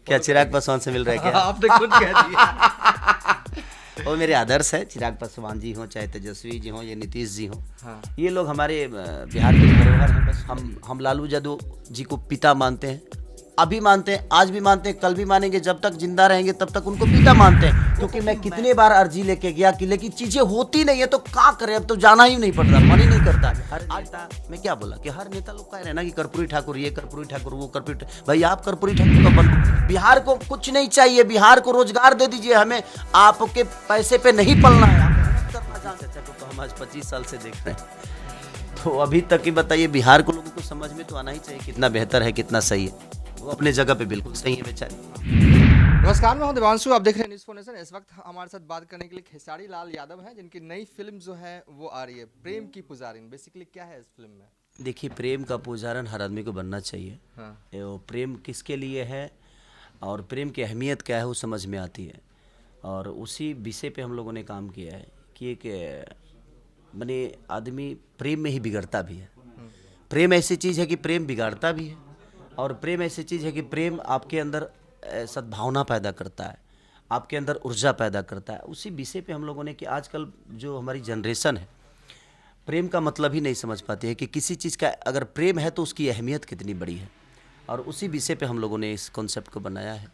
क्या चिराग पासवान से मिल रहा है क्या? आपने खुद कह दिया। वो मेरे आदर्श है, चिराग पासवान जी हों, चाहे तेजस्वी जी हों या नीतीश जी हों। हाँ। ये लोग हमारे बिहार के धरोहर हैं। बस हम लालू यादव जी को पिता मानते हैं, अभी मानते हैं, आज भी मानते हैं, कल भी मानेंगे, जब तक जिंदा रहेंगे तब तक उनको पिता मानते हैं। क्योंकि मैं कितने बार अर्जी लेके गया कि लेकिन चीजें होती नहीं है तो क्या करें, अब तो जाना ही नहीं पड़ रहा, मन ही नहीं करता। हर नेता, मैं क्या बोला कि हर नेता लोग कह रहे हैं ना कि कर्पूरी ठाकुर ये, कर्पूरी ठाकुर वो, कर्पूरी भाई आप कर्पूरी ठाकुर का बन। बिहार को कुछ नहीं चाहिए, बिहार को रोजगार दे दीजिए, हमें आपके पैसे पे नहीं पलना है, आप मेहनत करना जानते हैं। तो हम आज 25 साल से देख रहे हैं, तो अभी तक ही बताइए, बिहार को लोगों को समझ में तो आना ही चाहिए कितना बेहतर है, कितना सही है। वो अपने जगह पे बिल्कुल सही है बेचारे। नमस्कार, मैं हूं दिवांशु, आप देख रहे हैं न्यूज़ फोनेशन। इस वक्त हमारे साथ बात करने के लिए खेसारी लाल यादव हैं, जिनकी नई फिल्म जो है वो आ रही है, प्रेम की पुजारिन। बेसिकली क्या है इस फिल्म में? देखिए, प्रेम का पुजारन हर आदमी को बनना चाहिए। हाँ। वो प्रेम किसके लिए है और प्रेम की अहमियत क्या है वो समझ में आती है। और उसी विषय पे हम लोगों ने काम किया है कि एक माने आदमी प्रेम में ही बिगड़ता भी है। प्रेम ऐसी चीज़ है कि प्रेम बिगाड़ता भी है, और प्रेम ऐसी चीज़ है कि प्रेम आपके अंदर सद्भावना पैदा करता है, आपके अंदर ऊर्जा पैदा करता है। उसी विषय पे हम लोगों ने कि आजकल जो हमारी जनरेशन है प्रेम का मतलब ही नहीं समझ पाती है कि किसी चीज़ का अगर प्रेम है तो उसकी अहमियत कितनी बड़ी है, और उसी विषय पे हम लोगों ने इस कॉन्सेप्ट को बनाया है।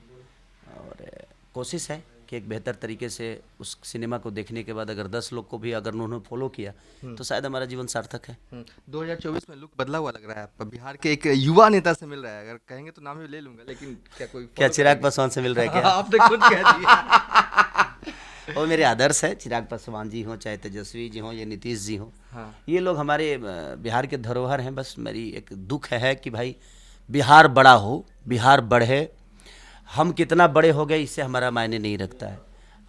और कोशिश है कि एक बेहतर तरीके से उस सिनेमा को देखने के बाद अगर 10 लोग को भी अगर उन्होंने फॉलो किया तो शायद हमारा जीवन सार्थक है। 2024 में लुक बदला हुआ लग रहा है आपका, बिहार के एक युवा नेता से मिल रहा है। अगर कहेंगे तो नाम भी ले लूंगा, लेकिन क्या कोई क्या follow चिराग करेंगे? पासवान से मिल रहा है क्या? आपने खुद कह दिया। वो मेरे आदर्श है, चिराग पासवान जी हों, चाहे तेजस्वी जी हों या नीतीश जी हों। हाँ। ये लोग हमारे बिहार के धरोहर हैं। बस मेरी एक दुख है कि भाई बिहार बड़ा हो, बिहार बढ़े, हम कितना बड़े हो गए इससे हमारा मायने नहीं रखता है।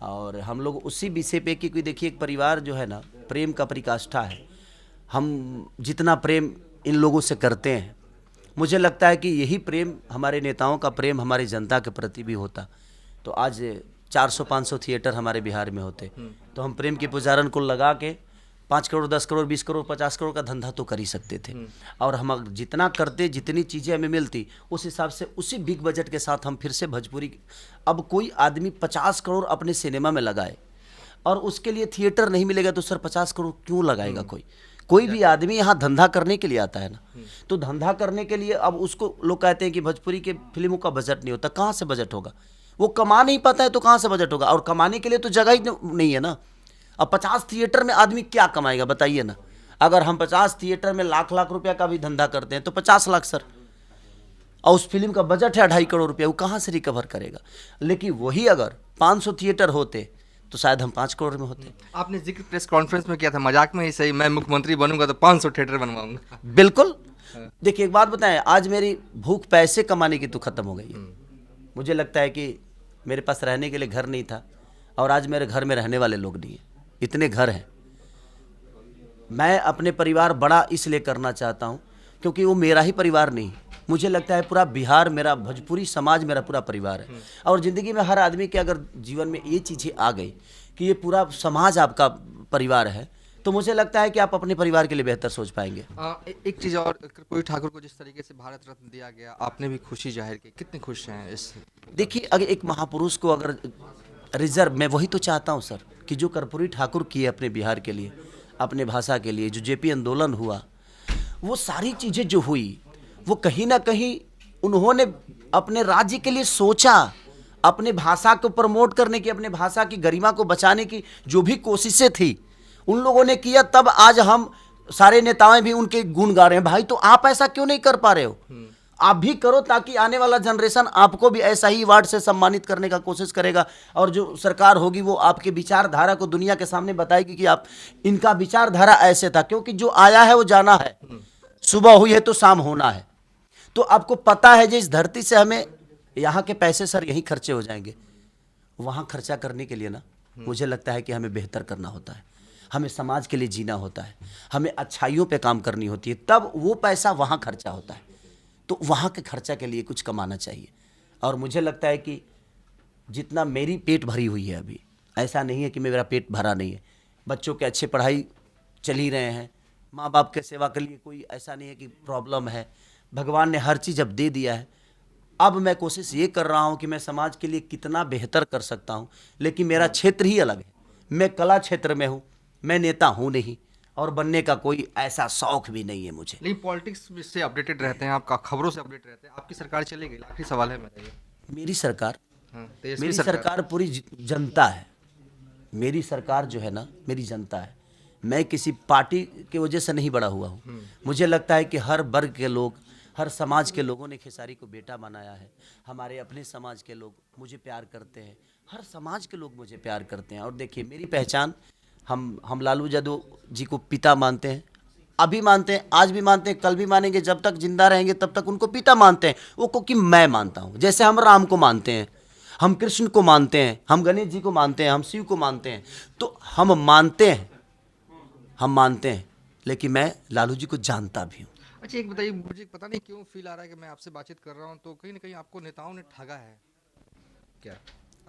और हम लोग उसी विषय पे कि कोई देखिए, एक परिवार जो है ना प्रेम का परिकाष्ठा है। हम जितना प्रेम इन लोगों से करते हैं, मुझे लगता है कि यही प्रेम हमारे नेताओं का प्रेम हमारी जनता के प्रति भी होता तो आज 400-500 थिएटर हमारे बिहार में होते। तो हम प्रेम के पुजारन को लगा के 5 करोड़, 10 करोड़, 20 करोड़, 50 करोड़ का धंधा तो कर ही सकते थे। और हम अगर जितना करते, जितनी चीज़ें हमें मिलती, उस हिसाब से उसी बिग बजट के साथ हम फिर से भोजपुरी। अब कोई आदमी 50 करोड़ अपने सिनेमा में लगाए और उसके लिए थिएटर नहीं मिलेगा तो सर 50 करोड़ क्यों लगाएगा? कोई भी आदमी यहाँ धंधा करने के लिए आता है ना, तो धंधा करने के लिए अब उसको लोग कहते हैं कि भोजपुरी के फिल्मों का बजट नहीं होता। कहाँ से बजट होगा? वो कमा नहीं पाता है तो कहाँ से बजट होगा? और कमाने के लिए तो जगह ही नहीं है ना। अब 50 थिएटर में आदमी क्या कमाएगा बताइए ना। अगर हम 50 थिएटर में लाख लाख रुपया का भी धंधा करते हैं तो 50 लाख सर, और उस फिल्म का बजट है 2.5 करोड़ रुपया, वो कहाँ से रिकवर करेगा? लेकिन वही अगर 500 थिएटर होते तो शायद हम 5 करोड़ में होते। आपने जिक्र प्रेस कॉन्फ्रेंस में किया था, मजाक में ही सही, मैं मुख्यमंत्री बनूंगा तो 500 थिएटर बनवाऊंगा। बिल्कुल। देखिए, एक बात बताएं, आज मेरी भूख पैसे कमाने की तो खत्म हो गई है। मुझे लगता है कि मेरे पास रहने के लिए घर नहीं था, और आज मेरे घर में रहने वाले लोग नहीं हैं, इतने घर हैं। मैं अपने परिवार बड़ा इसलिए करना चाहता हूं क्योंकि वो मेरा ही परिवार नहीं, मुझे लगता है पूरा बिहार मेरा, भोजपुरी समाज मेरा पूरा परिवार है। और ज़िंदगी में हर आदमी के अगर जीवन में ये चीज़ें आ गई कि ये पूरा समाज आपका परिवार है, तो मुझे लगता है कि आप अपने परिवार के लिए बेहतर सोच पाएंगे। एक चीज़ और, कर्पूरी ठाकुर को जिस तरीके से भारत रत्न दिया गया, आपने भी खुशी जाहिर की, कितने खुश हैं इस? देखिए, अगर एक महापुरुष को अगर रिजर्व, मैं वही तो चाहता हूँ सर कि जो कर्पूरी ठाकुर किए अपने बिहार के लिए, अपने भाषा के लिए, जो जेपी आंदोलन हुआ, वो सारी चीज़ें जो हुई, वो कहीं ना कहीं उन्होंने अपने राज्य के लिए सोचा, अपने भाषा को प्रमोट करने की, अपने भाषा की गरिमा को बचाने की जो भी कोशिशें थी उन लोगों ने किया। तब आज हम सारे नेताएं भी उनके गुण गा रहे हैं। भाई तो आप ऐसा क्यों नहीं कर पा रहे हो? आप भी करो, ताकि आने वाला जनरेशन आपको भी ऐसा ही अवार्ड से सम्मानित करने का कोशिश करेगा। और जो सरकार होगी वो आपके विचारधारा को दुनिया के सामने बताएगी कि आप, इनका विचारधारा ऐसे था। क्योंकि जो आया है वो जाना है, सुबह हुई है तो शाम होना है। तो आपको पता है जी, इस धरती से हमें यहाँ के पैसे सर यहीं खर्चे हो जाएंगे। वहाँ खर्चा करने के लिए ना, मुझे लगता है कि हमें बेहतर करना होता है, हमें समाज के लिए जीना होता है, हमें अच्छाइयों पे काम करनी होती है, तब वो पैसा वहाँ खर्चा होता है। तो वहाँ के खर्चा के लिए कुछ कमाना चाहिए। और मुझे लगता है कि जितना मेरी पेट भरी हुई है अभी, ऐसा नहीं है कि मेरा पेट भरा नहीं है। बच्चों के अच्छे पढ़ाई चल ही रहे हैं, माँ बाप के सेवा के लिए कोई ऐसा नहीं है कि प्रॉब्लम है। भगवान ने हर चीज़ अब दे दिया है। अब मैं कोशिश ये कर रहा हूँ कि मैं समाज के लिए कितना बेहतर कर सकता हूँ, लेकिन मेरा क्षेत्र ही अलग है। मैं कला क्षेत्र में हूँ, मैं नेता हूँ नहीं, और बनने का कोई ऐसा शौक भी नहीं है मुझे। लेकिन पॉलिटिक्स से अपडेटेड रहते हैं, आपका खबरों से अपडेट रहते हैं, आपकी सरकार चलेगी? आखिरी सवाल है मेरा ये। मेरी सरकार, तेजस्वी मेरी सरकार पूरी जनता है। मेरी सरकार जो है ना, मेरी जनता है। मैं किसी पार्टी की वजह से नहीं बड़ा हुआ हूँ। मुझे लगता है कि हर वर्ग के लोग, हर समाज के लोगों ने खेसारी को बेटा बनाया है। हमारे अपने समाज के लोग मुझे प्यार करते हैं, हर समाज के लोग मुझे प्यार करते हैं। और देखिए मेरी पहचान, हम लालू यादव जी को पिता मानते हैं, अभी मानते हैं, आज भी मानते हैं, कल भी मानेंगे, जब तक जिंदा रहेंगे तब तक उनको पिता मानते हैं। वो क्योंकि मैं मानता हूँ, जैसे हम राम को मानते हैं, हम कृष्ण को मानते हैं, हम गणेश जी को मानते हैं, हम शिव को मानते हैं, तो हम मानते हैं, हम मानते हैं, लेकिन मैं लालू जी को जानता भी हूँ। अच्छा एक बताइए, मुझे पता नहीं क्यों फील आ रहा है कि मैं आपसे बातचीत कर रहा हूँ तो कहीं ना कहीं आपको नेताओं ने ठगा है क्या?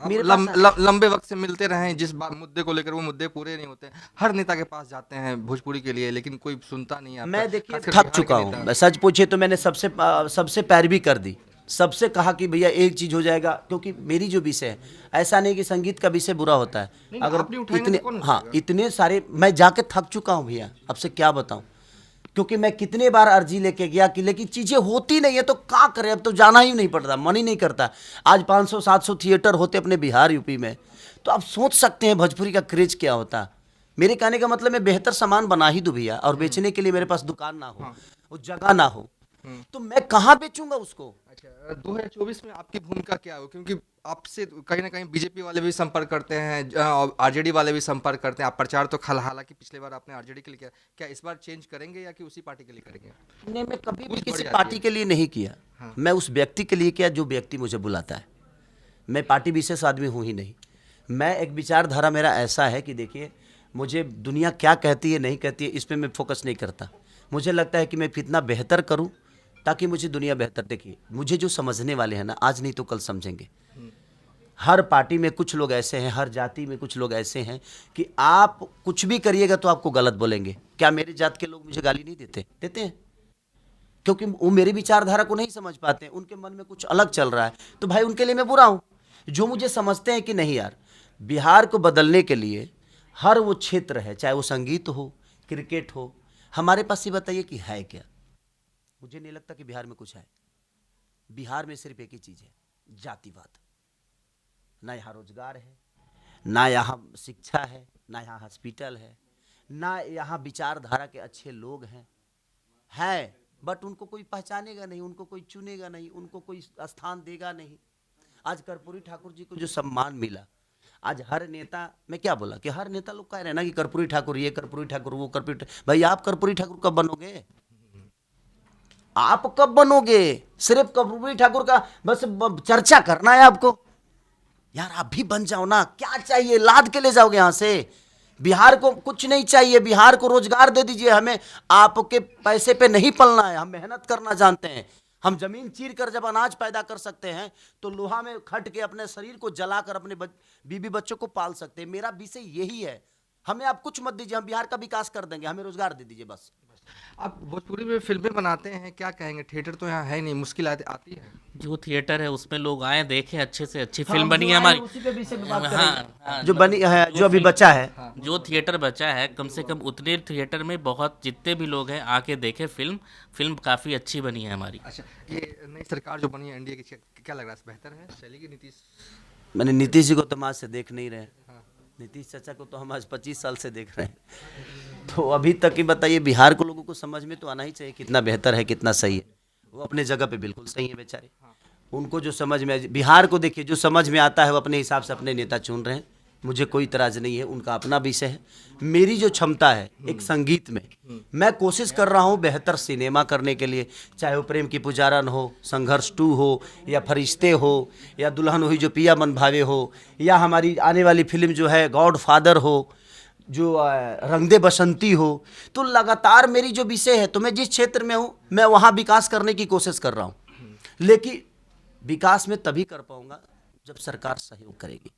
आप मेरे पास लंबे वक्त से मिलते रहे हैं, जिस बात मुद्दे को लेकर वो मुद्दे पूरे नहीं होते। हर नेता के पास जाते हैं भोजपुरी के लिए, लेकिन कोई सुनता नहीं है आपका, मैं देखिए खासकर थक बिहार चुका के हूँ। नेता। मैं सच पूछे तो मैंने सबसे पैरवी कर दी, सबसे कहा कि भैया एक चीज हो जाएगा, क्योंकि मेरी जो विषय है, ऐसा नहीं कि संगीत का विषय बुरा होता है। नहीं, अगर आप नहीं उठाएंगे इतने, तो कौन हाँ उठाएगा? इतने सारे, मैं जाके थक चुका हूँ भैया, अब से क्या बताऊँ। क्योंकि मैं कितने बार अर्जी लेके गया कि, लेकिन चीजें होती नहीं है, तो क्या करें, अब तो जाना ही नहीं पड़ता, मन ही नहीं करता। आज 500-700 थिएटर होते अपने बिहार यूपी में, तो आप सोच सकते हैं भोजपुरी का क्रेज क्या होता। मेरे कहने का मतलब मैं बेहतर सामान बना ही दूं भैया, और बेचने के लिए मेरे पास दुकान ना हो, वो जगह ना हो, तो मैं कहाँ बेचूंगा उसको। अच्छा 2024 में आपकी भूमिका क्या हो, क्योंकि आपसे कहीं ना कहीं बीजेपी वाले भी संपर्क करते हैं, आरजेडी वाले भी संपर्क करते हैं। आप प्रचार तो हालांकि पिछले बार आपने आरजेडी के लिए किया, क्या इस बार चेंज करेंगे या कि उसी पार्टी के लिए करेंगे? नहीं, मैं कभी भी बढ़ किसी जाती पार्टी है। के लिए नहीं किया। हाँ। मैं उस व्यक्ति के लिए किया जो व्यक्ति मुझे बुलाता है। मैं पार्टी विशेष आदमी हूँ ही नहीं। मैं एक विचारधारा मेरा ऐसा है कि देखिए, मुझे दुनिया क्या कहती है नहीं कहती है इस पर मैं फोकस नहीं करता। मुझे लगता है कि मैं कितना बेहतर करूँ ताकि मुझे दुनिया बेहतर देखिए। मुझे जो समझने वाले हैं ना, आज नहीं तो कल समझेंगे। हर पार्टी में कुछ लोग ऐसे हैं, हर जाति में कुछ लोग ऐसे हैं कि आप कुछ भी करिएगा तो आपको गलत बोलेंगे। क्या मेरी जात के लोग मुझे गाली नहीं देते? देते हैं, क्योंकि वो मेरी विचारधारा को नहीं समझ पाते हैं, उनके मन में कुछ अलग चल रहा है, तो भाई उनके लिए मैं बुरा हूं। जो मुझे समझते हैं कि नहीं यार, बिहार को बदलने के लिए हर वो क्षेत्र है, चाहे वो संगीत हो, क्रिकेट हो, हमारे पास ये बताइए कि है क्या? मुझे नहीं लगता कि बिहार में कुछ है। बिहार में सिर्फ एक ही चीज है, जातिवाद। ना यहाँ रोजगार है, ना यहाँ शिक्षा है, ना यहाँ हॉस्पिटल है, ना यहाँ विचारधारा के अच्छे लोग हैं, बट उनको कोई पहचानेगा नहीं, उनको कोई चुनेगा नहीं, उनको कोई स्थान देगा नहीं। आज कर्पूरी ठाकुर जी को जो सम्मान मिला, आज हर नेता, मैं क्या बोला कि हर नेता लोग कह रहे हैं ना कि कर्पूरी ठाकुर ये, कर्पूरी ठाकुर वो, भाई आप कर्पूरी ठाकुर कब बनोगे? आप कब बनोगे? सिर्फ कर्पूरी ठाकुर का बस चर्चा करना है आपको। यार आप भी बन जाओ ना, क्या चाहिए, लाद के ले जाओगे यहां से? बिहार को कुछ नहीं चाहिए, बिहार को रोजगार दे दीजिए। हमें आपके पैसे पे नहीं पलना है, हम मेहनत करना जानते हैं। हम जमीन चीर कर जब अनाज पैदा कर सकते हैं, तो लोहा में खट के अपने शरीर को जलाकर अपने बीबी बच्चों को पाल सकते हैं। मेरा विषय यही है। हमें आप कुछ मत दीजिए, हम बिहार का विकास कर देंगे, हमें रोजगार दे दीजिए बस। आप भोजपुरी में फिल्में बनाते हैं, क्या कहेंगे? थिएटर तो यहाँ है नहीं, मुश्किल आती है। जो थिएटर है उसमें लोग आए देखें, अच्छे से अच्छी हाँ, फिल्म हम बनी जो है आए हमारी। हैं, उसी पे विषय पे बात हाँ करेंगे। हाँ, जो बनी है, जो अभी फिल्म- बचा है, जो थिएटर बचा है, कम से कम उतने थिएटर में बहुत जितने भी लोग हैं आके देखें फिल्म। फिल्म काफ़ी अच्छी बनी है हमारी। अच्छा ये नई सरकार जो बनी है एनडीए की, क्या लग रहा है, बेहतर है चलेगी नीतीश? मैंने नीतीश जी को तो हम आज से देख नहीं रहे। नीतीश चाचा को तो हम आज 25 साल से देख रहे हैं। तो अभी तक ही बताइए, बिहार को लोगों को समझ में तो आना ही चाहिए कितना बेहतर है, कितना सही है। वो अपने जगह पे बिल्कुल सही है बेचारे। उनको जो समझ में, बिहार को देखिए, जो समझ में आता है वो अपने हिसाब से अपने नेता चुन रहे हैं। मुझे कोई इतराज नहीं है, उनका अपना विषय है। मेरी जो क्षमता है एक संगीत में, मैं कोशिश कर रहा हूँ बेहतर सिनेमा करने के लिए, चाहे वो प्रेम की पुजारन हो, संघर्ष 2 हो, या फरिश्ते हो, या दुल्हन हुई जो पिया मन भावे हो, या हमारी आने वाली फिल्म जो है गॉड फादर हो, जो रंग दे बसंती हो। तो लगातार मेरी जो विषय है, तो मैं जिस क्षेत्र में हूँ मैं वहाँ विकास करने की कोशिश कर रहा हूँ। लेकिन विकास में तभी कर पाऊंगा जब सरकार सहयोग करेगी।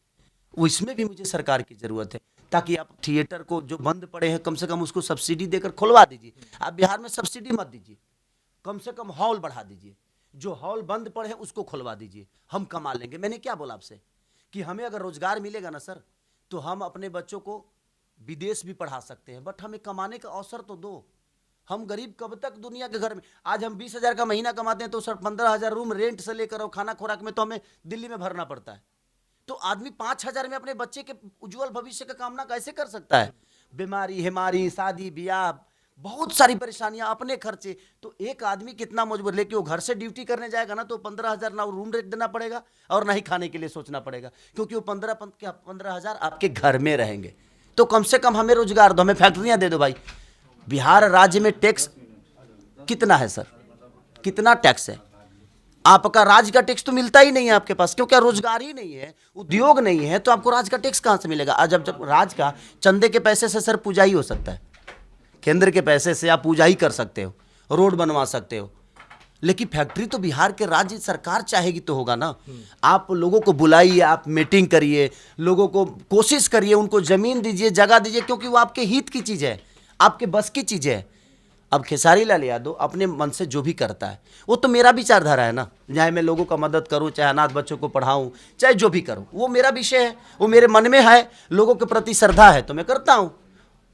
वो इसमें भी मुझे सरकार की जरूरत है, ताकि आप थिएटर को जो बंद पड़े हैं कम से कम उसको सब्सिडी देकर खुलवा दीजिए। आप बिहार में सब्सिडी मत दीजिए, कम से कम हॉल बढ़ा दीजिए। जो हॉल बंद पड़े हैं उसको खुलवा दीजिए, हम कमा लेंगे। मैंने क्या बोला आपसे कि हमें अगर रोजगार मिलेगा ना सर, तो हम अपने बच्चों को विदेश भी पढ़ा सकते हैं, बट हमें कमाने का अवसर तो दो। हम गरीब कब तक दुनिया के घर में, आज हम 20,000 का महीना कमाते हैं तो सर 15,000 रूम रेंट से लेकर और खाना खुराक में तो हमें दिल्ली में भरना पड़ता है। तो आदमी 5,000 में अपने बच्चे के उज्जवल भविष्य का कामना कैसे कर सकता है? बीमारी हिमारी, शादी ब्याह, बहुत सारी परेशानियां, अपने खर्चे। तो एक आदमी कितना मजबूर, लेकिन वो घर से ड्यूटी करने जाएगा ना तो 15,000 ना रूम रेंट देना पड़ेगा और ना ही खाने के लिए सोचना पड़ेगा, क्योंकि वो 15,000 आपके घर में रहेंगे। तो कम से कम हमें रोजगार दो, हमें फैक्ट्रियां दे दो भाई। बिहार राज्य में टैक्स कितना है सर? कितना टैक्स है? आपका राज्य का टैक्स तो मिलता ही नहीं है आपके पास, क्योंकि रोजगार ही नहीं है, उद्योग नहीं है, तो आपको राज्य का टैक्स कहां से मिलेगा? आज जब राज्य का चंदे के पैसे से सर पूजा ही हो सकता है, केंद्र के पैसे से आप पूजा ही कर सकते हो, रोड बनवा सकते हो, लेकिन फैक्ट्री तो बिहार के राज्य सरकार चाहेगी तो होगा ना। आप लोगों को बुलाइए, आप मीटिंग करिए, लोगों को कोशिश करिए, उनको जमीन दीजिए, जगह दीजिए, क्योंकि वो आपके हित की चीज़ है, आपके बस की चीज़ है। अब खेसारी लाल यादव अपने मन से जो भी करता है वो तो मेरा विचारधारा है ना, चाहे मैं लोगों का मदद करूं, चाहे अनाथ बच्चों को पढ़ाऊं, चाहे जो भी करूं, वो मेरा विषय है, वो मेरे मन में है, लोगों के प्रति श्रद्धा है तो मैं करता हूं।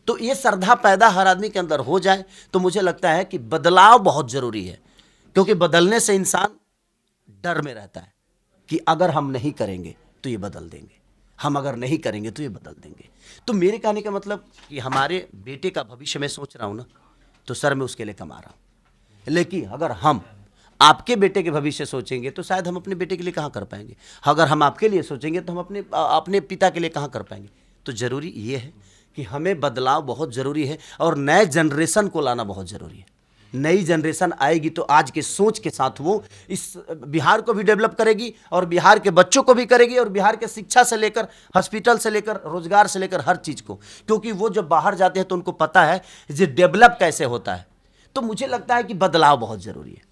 तो ये श्रद्धा पैदा हर आदमी के अंदर हो जाए तो मुझे लगता है कि बदलाव बहुत जरूरी है, क्योंकि बदलने से इंसान डर में रहता है कि अगर हम नहीं करेंगे तो ये बदल देंगे, हम अगर नहीं करेंगे तो ये बदल देंगे। तो मेरे कहने का मतलब कि हमारे बेटे का भविष्य मैं सोच रहा हूं ना, तो सर मैं उसके लिए कमा रहा हूं, लेकिन अगर हम आपके बेटे के भविष्य सोचेंगे तो शायद हम अपने बेटे के लिए कहाँ कर पाएंगे, अगर हम आपके लिए सोचेंगे तो हम अपने पिता के लिए कहाँ कर पाएंगे। तो जरूरी ये है कि हमें बदलाव बहुत ज़रूरी है और नए जनरेशन को लाना बहुत ज़रूरी है। नई जनरेशन आएगी तो आज के सोच के साथ वो इस बिहार को भी डेवलप करेगी और बिहार के बच्चों को भी करेगी और बिहार के शिक्षा से लेकर हॉस्पिटल से लेकर रोजगार से लेकर हर चीज़ को, क्योंकि वो जब बाहर जाते हैं तो उनको पता है ये डेवलप कैसे होता है। तो मुझे लगता है कि बदलाव बहुत ज़रूरी है।